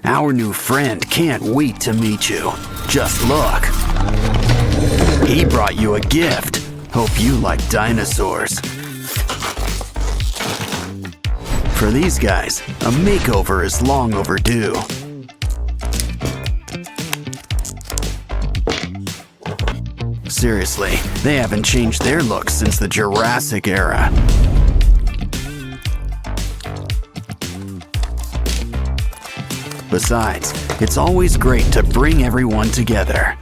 Our new friend can't wait to meet you. Just look. He brought you a gift. Hope you like dinosaurs. For these guys, a makeover is long overdue. Seriously, they haven't changed their looks since the Jurassic era. Besides, it's always great to bring everyone together.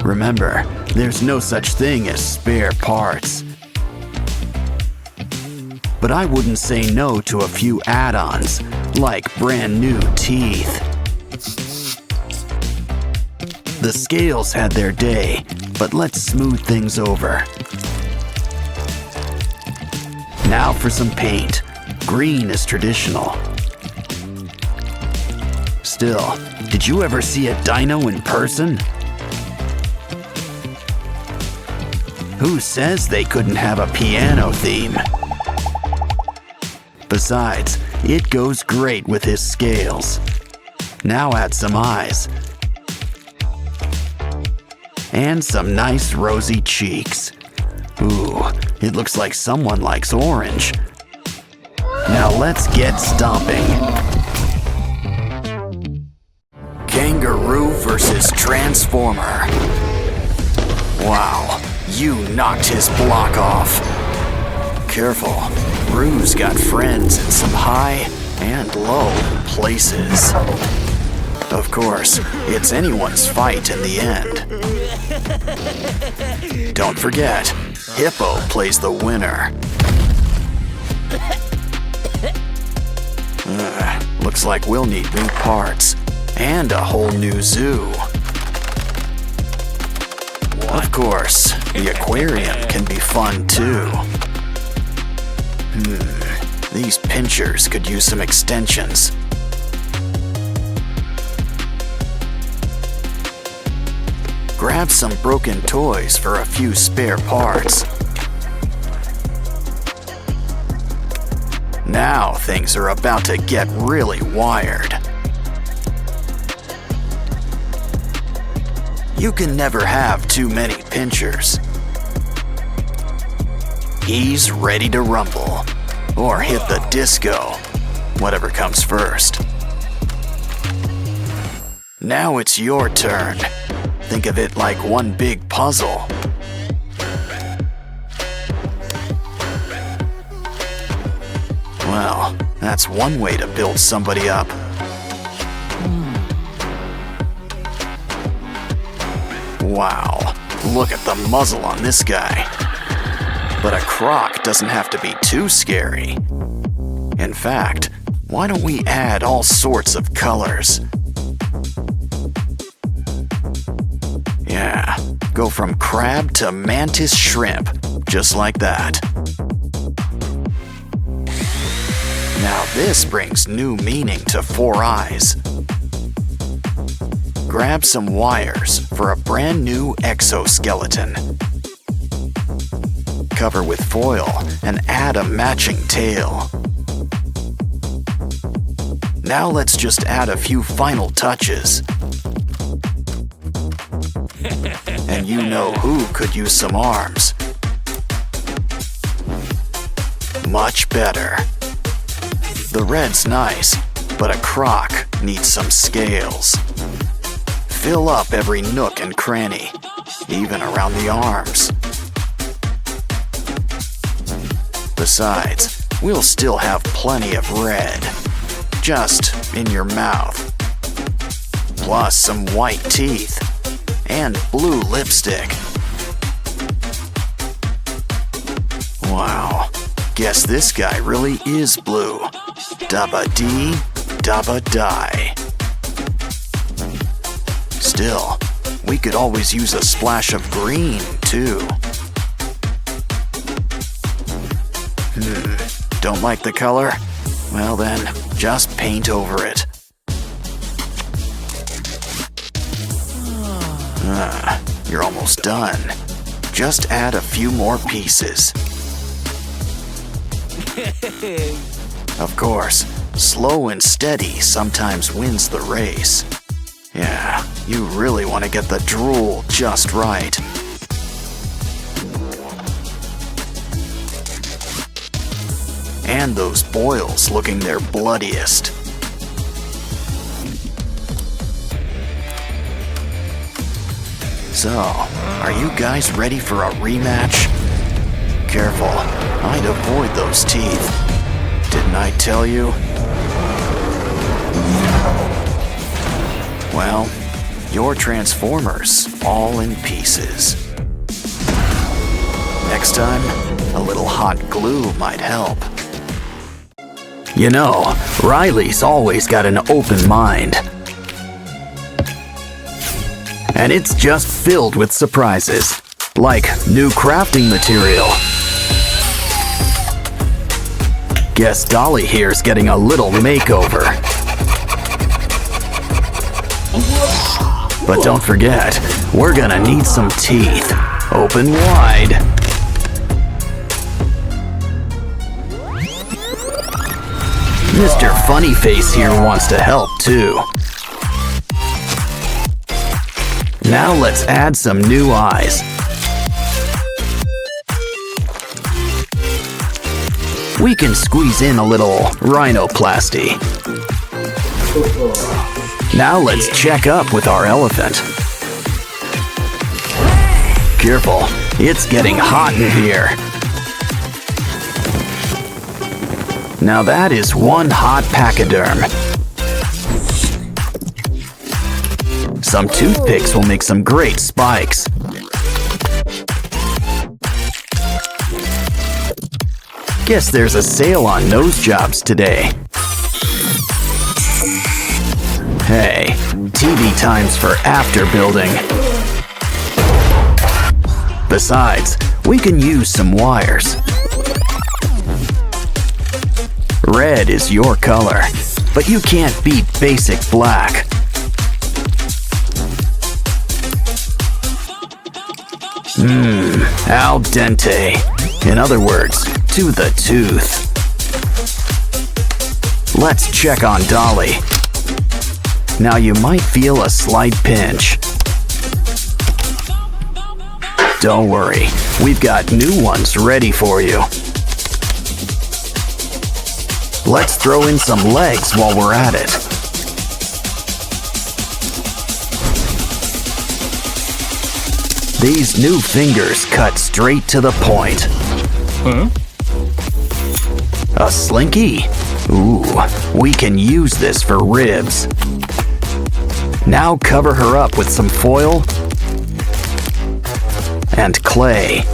Remember, there's no such thing as spare parts. But I wouldn't say no to a few add-ons, like brand new teeth. The scales had their day, but let's smooth things over. Now for some paint. Green is traditional. Still, did you ever see a dino in person? Who says they couldn't have a piano theme? Besides, it goes great with his scales. Now add some eyes. And some nice rosy cheeks. Ooh, it looks like someone likes orange. Now let's get stomping. Kangaroo versus Transformer. Wow, you knocked his block off. Careful, Roo's got friends in some high and low places. Of course, it's anyone's fight in the end. Don't forget, Hippo plays the winner. Looks like we'll need new parts and a whole new zoo. Of course, the aquarium can be fun too. These pinchers could use some extensions. Grab some broken toys for a few spare parts. Now things are about to get really wired. You can never have too many pinchers. He's ready to rumble, or hit the disco, whatever comes first. Now it's your turn. Think of it like one big puzzle. Well, that's one way to build somebody up. Wow, look at the muzzle on this guy. But a croc doesn't have to be too scary. In fact, why don't we add all sorts of colors? Yeah, go from crab to mantis shrimp, just like that. Now this brings new meaning to Four Eyes. Grab some wires for a brand new exoskeleton. Cover with foil and add a matching tail. Now let's just add a few final touches. And you know who could use some arms. Much better. The red's nice, but a croc needs some scales. Fill up every nook and cranny, even around the arms. Besides, we'll still have plenty of red, just in your mouth. Plus some white teeth and blue lipstick. Wow, guess this guy really is blue. Dabba-dee, dabba-die. Still, we could always use a splash of green, too. Don't like the color? Well then, just paint over it. You're almost done. Just add a few more pieces. Of course, Slow and steady sometimes wins the race. Yeah, you really want to get the drool just right. And those boils looking their bloodiest. So, are you guys ready for a rematch? Careful, I'd avoid those teeth. Didn't I tell you? Well, your Transformers all in pieces. Next time, a little hot glue might help. You know, Riley's always got an open mind. And it's just filled with surprises, like new crafting material. Guess Dolly here's getting a little makeover. But don't forget, we're gonna need some teeth. Open wide. Mr. Funnyface here wants to help too. Now let's add some new eyes. We can squeeze in a little rhinoplasty. Now let's check up with our elephant. Careful, it's getting hot in here. Now that is one hot pachyderm. Some toothpicks will make some great spikes. Guess there's a sale on nose jobs today. Hey, TV times for after building. Besides, we can use some wires. Red is your color, but you can't beat basic black. Al dente. In other words, to the tooth. Let's check on Dolly. Now you might feel a slight pinch. Don't worry, we've got new ones ready for you. Let's throw in some legs while we're at it. These new fingers cut straight to the point. Huh? A slinky? Ooh, we can use this for ribs. Now cover her up with some foil and clay.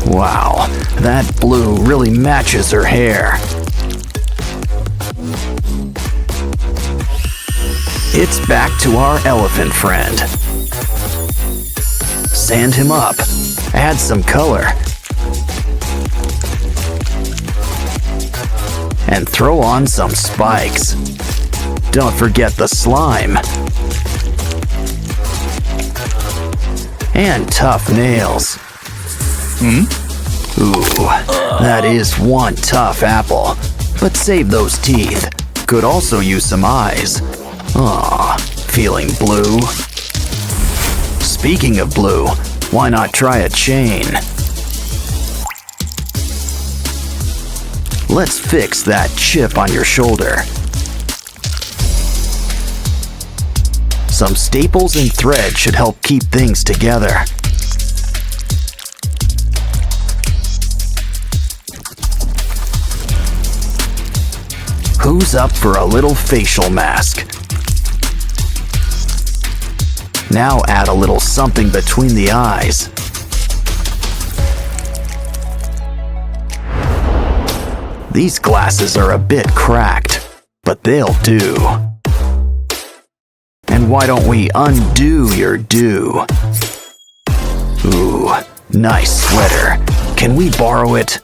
Wow, that blue really matches her hair. It's back to our elephant friend. Sand him up, add some color, and throw on some spikes. Don't forget the slime. And tough nails. Ooh, that is one tough apple. But save those teeth. Could also use some eyes. Aw, feeling blue? Speaking of blue, why not try a chain? Let's fix that chip on your shoulder. Some staples and thread should help keep things together. Who's up for a little facial mask? Now add a little something between the eyes. These glasses are a bit cracked, but they'll do. And why don't we undo your do? Ooh, nice sweater. Can we borrow it?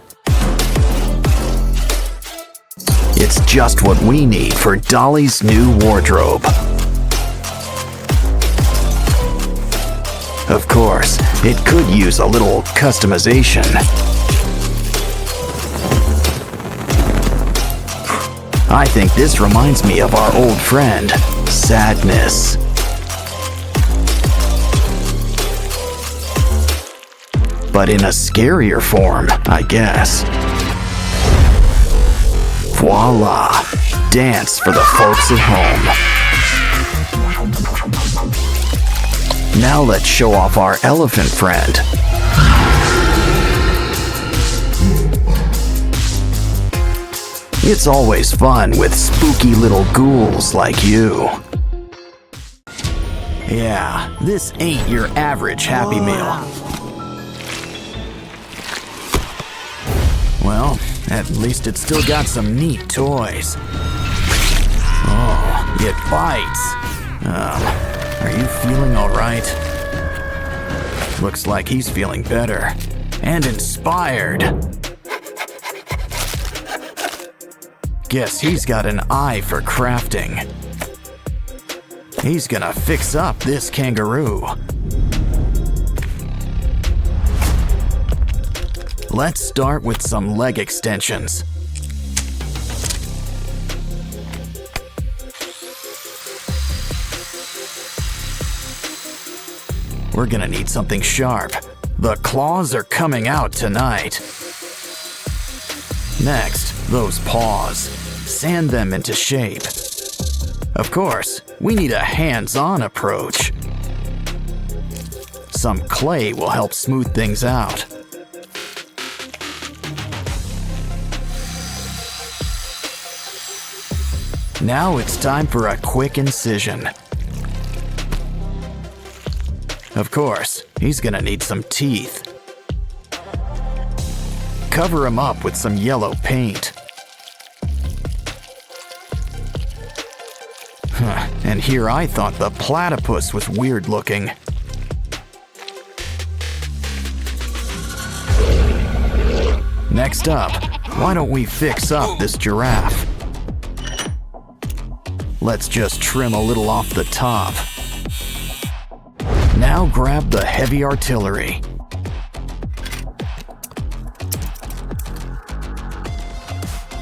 It's just what we need for Dolly's new wardrobe. Of course, it could use a little customization. I think this reminds me of our old friend, Sadness. But in a scarier form, I guess. Voila! Dance for the folks at home. Now let's show off our elephant friend. It's always fun with spooky little ghouls like you. Yeah, this ain't your average Happy Meal. Well, at least it's still got some neat toys. Oh, it bites. Are you feeling all right? Looks like he's feeling better and inspired. Guess he's got an eye for crafting. He's gonna fix up this kangaroo. Let's start with some leg extensions. We're gonna need something sharp. The claws are coming out tonight. Next, those paws. Sand them into shape. Of course, we need a hands-on approach. Some clay will help smooth things out. Now it's time for a quick incision. Of course, he's gonna need some teeth. Cover him up with some yellow paint. And here I thought the platypus was weird looking. Next up, why don't we fix up this giraffe? Let's just trim a little off the top. Now grab the heavy artillery.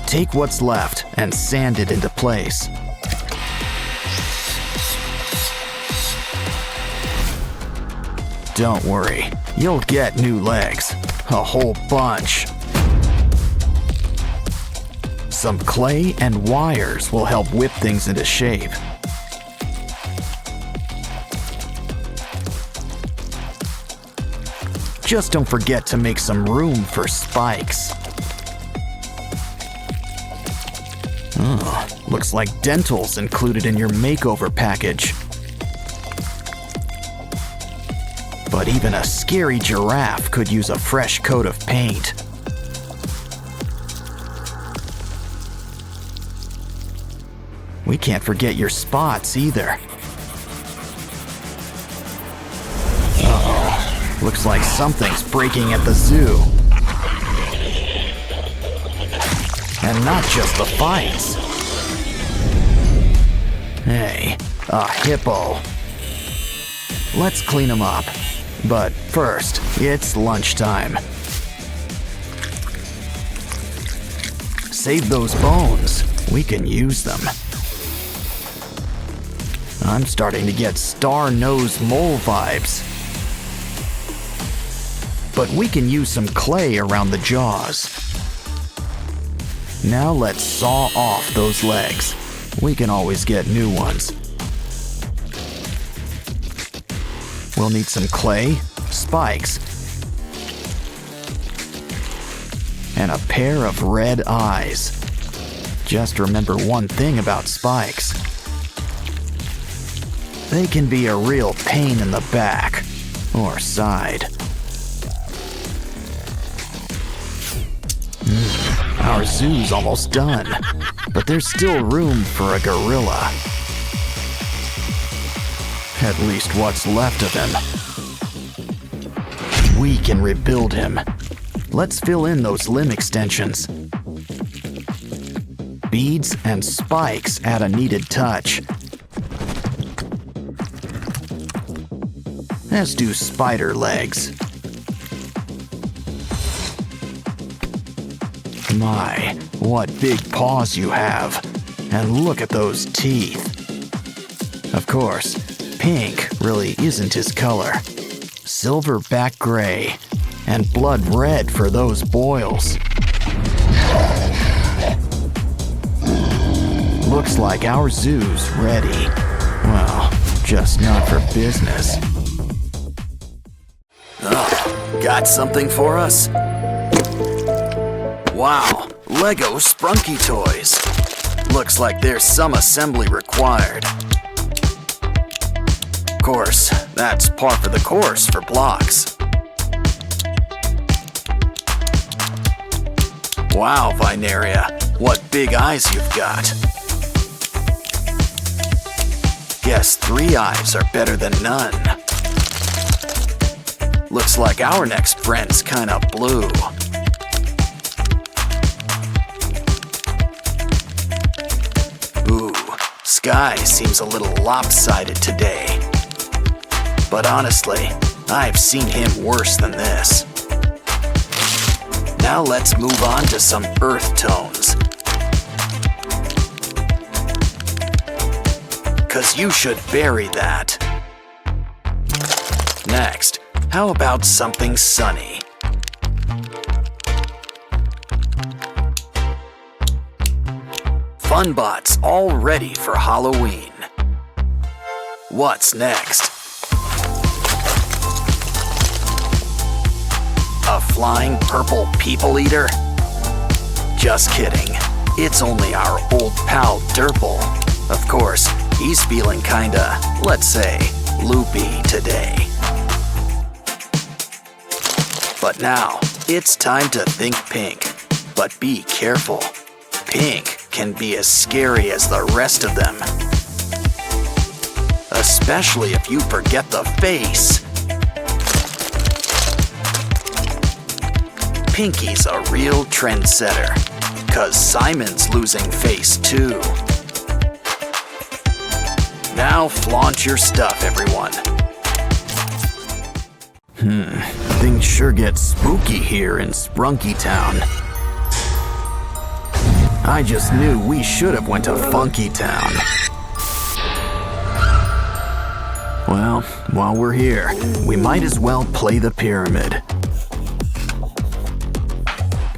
Take what's left and sand it into place. Don't worry, you'll get new legs. A whole bunch. Some clay and wires will help whip things into shape. Just don't forget to make some room for spikes. Looks like dental's included in your makeover package. But even a scary giraffe could use a fresh coat of paint. We can't forget your spots either. Uh-oh. Looks like something's breaking at the zoo. And not just the fights. Hey, a hippo. Let's clean him up. But first, it's lunchtime. Save those bones. We can use them. I'm starting to get star-nosed mole vibes. But we can use some clay around the jaws. Now let's saw off those legs. We can always get new ones. We'll need some clay, spikes, and a pair of red eyes. Just remember one thing about spikes. They can be a real pain in the back or side. Our zoo's almost done, but there's still room for a gorilla. At least what's left of him. We can rebuild him. Let's fill in those limb extensions. Beads and spikes add a needed touch. As do spider legs. My, what big paws you have. And look at those teeth. Of course, pink really isn't his color. Silverback gray, and blood red for those boils. Looks like our zoo's ready. Well, just not for business. Oh, got something for us? Wow, Lego Sprunky toys. Looks like there's some assembly required. Of course, that's par for the course for blocks. Wow, Vineria, what big eyes you've got. Guess 3 eyes are better than none. Looks like our next friend's kinda blue. Ooh, sky seems a little lopsided today. But honestly, I've seen him worse than this. Now let's move on to some earth tones. 'Cause you should bury that. Next, how about something sunny? Funbots all ready for Halloween. What's next? A flying purple people eater? Just kidding. It's only our old pal Derple. Of course, he's feeling kinda, let's say, loopy today. But now, it's time to think pink. But be careful. Pink can be as scary as the rest of them. Especially if you forget the face. Pinky's a real trendsetter, 'cause Simon's losing face too. Now flaunt your stuff, everyone. Things sure get spooky here in Sprunky Town. I just knew we should have went to Funky Town. Well, while we're here, we might as well play the pyramid.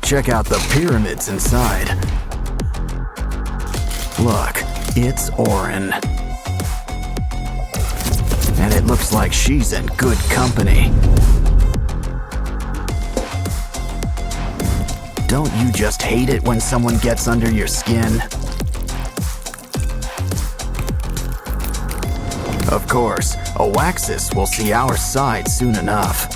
Check out the pyramids inside. Look, it's Orin. And it looks like she's in good company. Don't you just hate it when someone gets under your skin? Of course, Oaxis will see our side soon enough.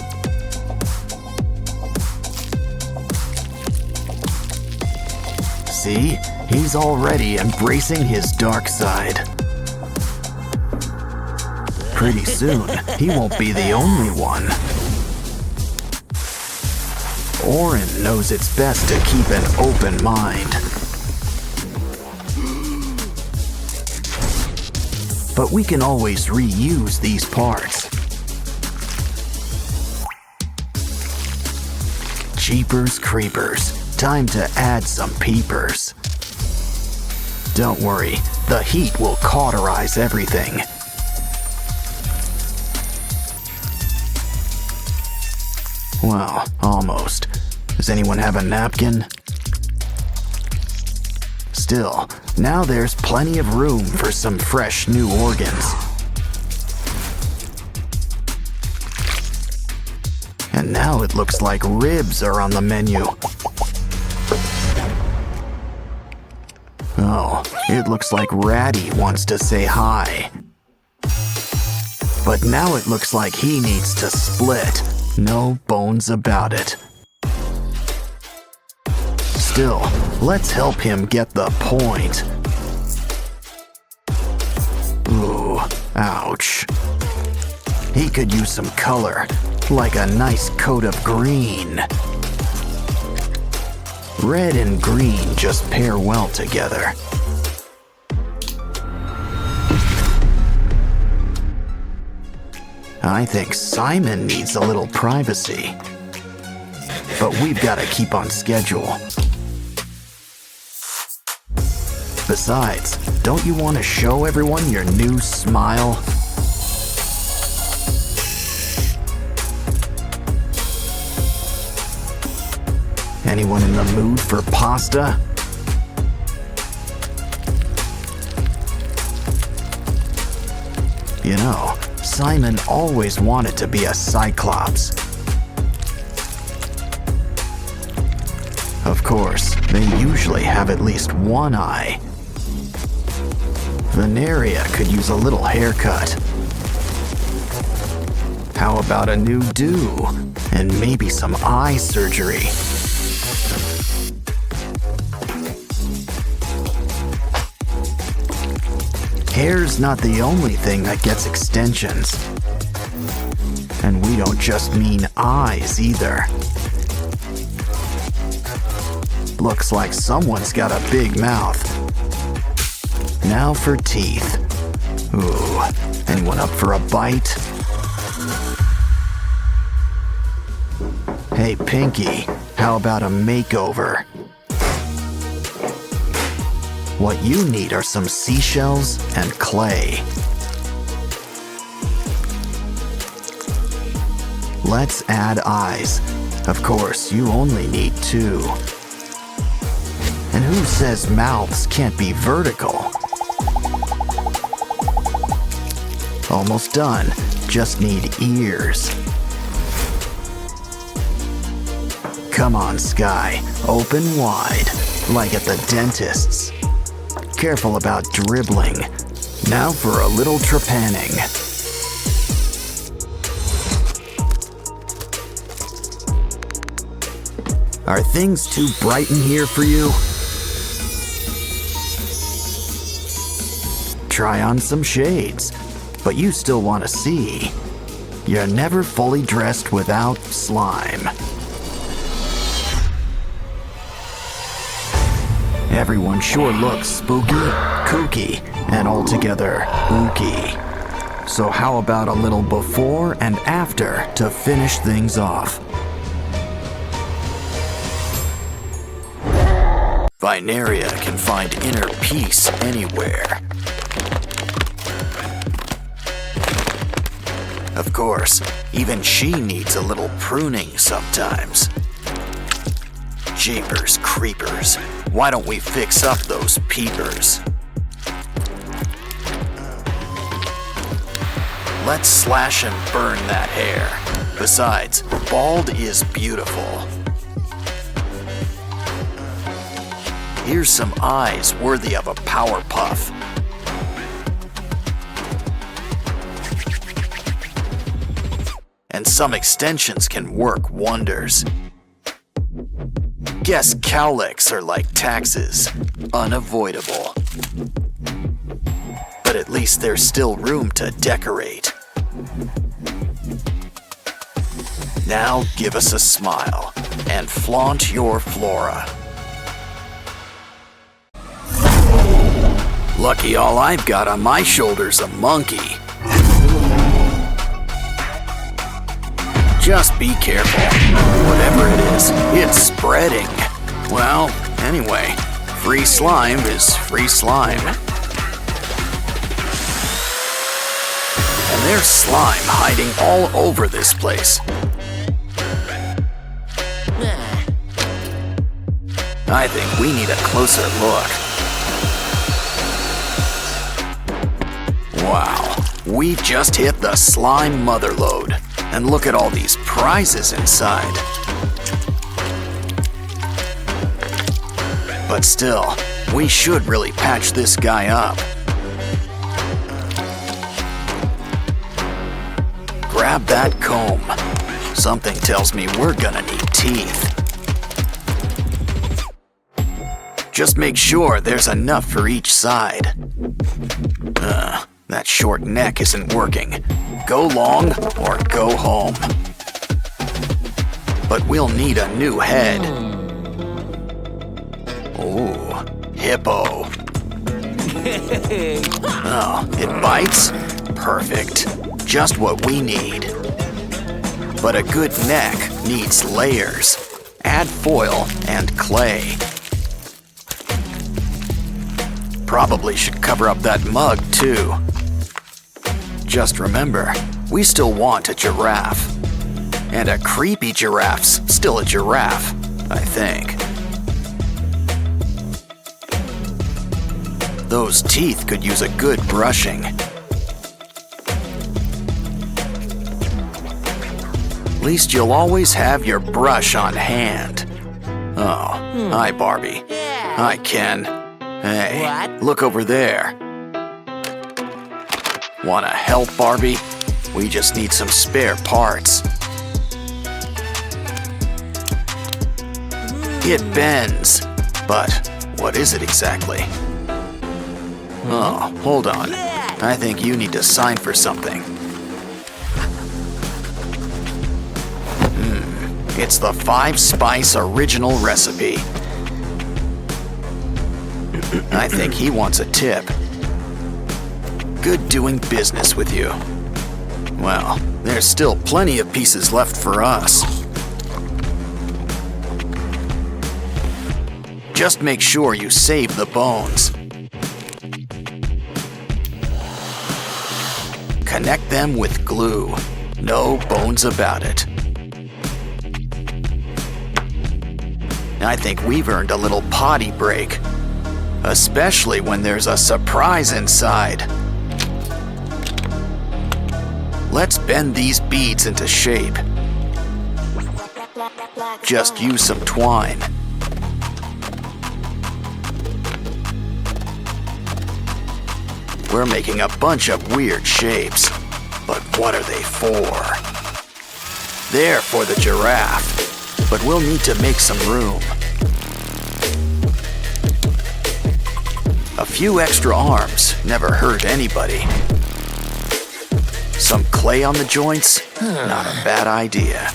See? He's already embracing his dark side. Pretty soon, he won't be the only one. Orin knows it's best to keep an open mind. But we can always reuse these parts. Jeepers creepers, time to add some peepers. Don't worry, the heat will cauterize everything. Well, almost. Does anyone have a napkin? Still, now there's plenty of room for some fresh new organs. And now it looks like ribs are on the menu. Oh, it looks like Ratty wants to say hi. But now it looks like he needs to split. No bones about it. Still, let's help him get the point. Ooh, ouch. He could use some color, like a nice coat of green. Red and green just pair well together. I think Simon needs a little privacy. But we've got to keep on schedule. Besides, don't you want to show everyone your new smile? Anyone in the mood for pasta? You know, Simon always wanted to be a Cyclops. Of course, they usually have at least one eye. Veneria could use a little haircut. How about a new do? And maybe some eye surgery. Hair's not the only thing that gets extensions. And we don't just mean eyes either. Looks like someone's got a big mouth. Now for teeth. Ooh, anyone up for a bite? Hey Pinky, how about a makeover? What you need are some seashells and clay. Let's add eyes. Of course, you only need 2. And who says mouths can't be vertical? Almost done. Just need ears. Come on, Sky. Open wide, like at the dentist's. Careful about dribbling. Now for a little trepanning. Are things too bright in here for you? Try on some shades, but you still want to see. You're never fully dressed without slime. Everyone sure looks spooky, kooky, and altogether ooky. So how about a little before and after to finish things off? Vineria can find inner peace anywhere. Of course, even she needs a little pruning sometimes. Jeepers creepers, why don't we fix up those peepers? Let's slash and burn that hair. Besides, bald is beautiful. Here's some eyes worthy of a power puff. And some extensions can work wonders. Guess cowlicks are like taxes, unavoidable. But at least there's still room to decorate. Now give us a smile and flaunt your flora. Lucky all I've got on my shoulder's a monkey. Just be careful. Whatever it is, it's spreading. Well, anyway, free slime is free slime. And there's slime hiding all over this place. I think we need a closer look. Wow, we've just hit the slime motherlode. And look at all these prizes inside. But still, we should really patch this guy up. Grab that comb. Something tells me we're gonna need teeth. Just make sure there's enough for each side. That short neck isn't working. Go long or go home. But we'll need a new head. Ooh, hippo. Oh, it bites? Perfect. Just what we need. But a good neck needs layers. Add foil and clay. Probably should cover up that mug, too. Just remember, we still want a giraffe. And a creepy giraffe's still a giraffe, I think. Those teeth could use a good brushing. At least you'll always have your brush on hand. Oh, hi, Barbie. Hi, Ken. Hey, look over there. Wanna help, Barbie? We just need some spare parts. It bends, but what is it exactly? Oh, hold on. I think you need to sign for something. It's the 5-spice original recipe. I think he wants a tip. Good doing business with you. Well, there's still plenty of pieces left for us. Just make sure you save the bones. Connect them with glue. No bones about it. I think we've earned a little potty break. Especially when there's a surprise inside. Let's bend these beads into shape. Just use some twine. We're making a bunch of weird shapes, but what are they for? They're for the giraffe, but we'll need to make some room. A few extra arms never hurt anybody. Some clay on the joints? Not a bad idea.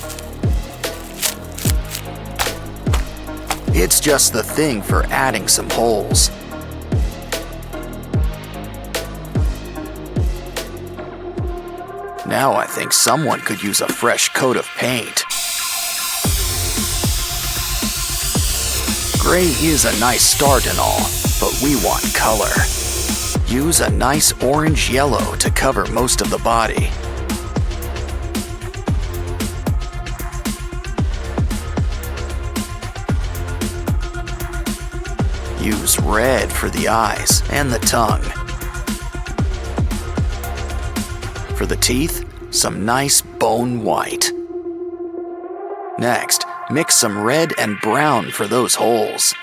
It's just the thing for adding some holes. Now I think someone could use a fresh coat of paint. Gray is a nice start and all, but we want color. Use a nice orange yellow to cover most of the body. Use red for the eyes and the tongue. For the teeth, some nice bone white. Next, mix some red and brown for those holes.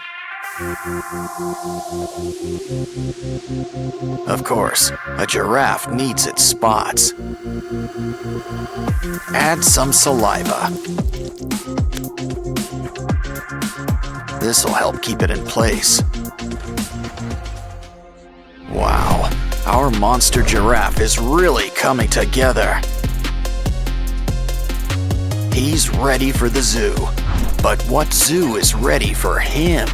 Of course, a giraffe needs its spots. Add some saliva. This'll help keep it in place. Wow, our monster giraffe is really coming together. He's ready for the zoo, but what zoo is ready for him?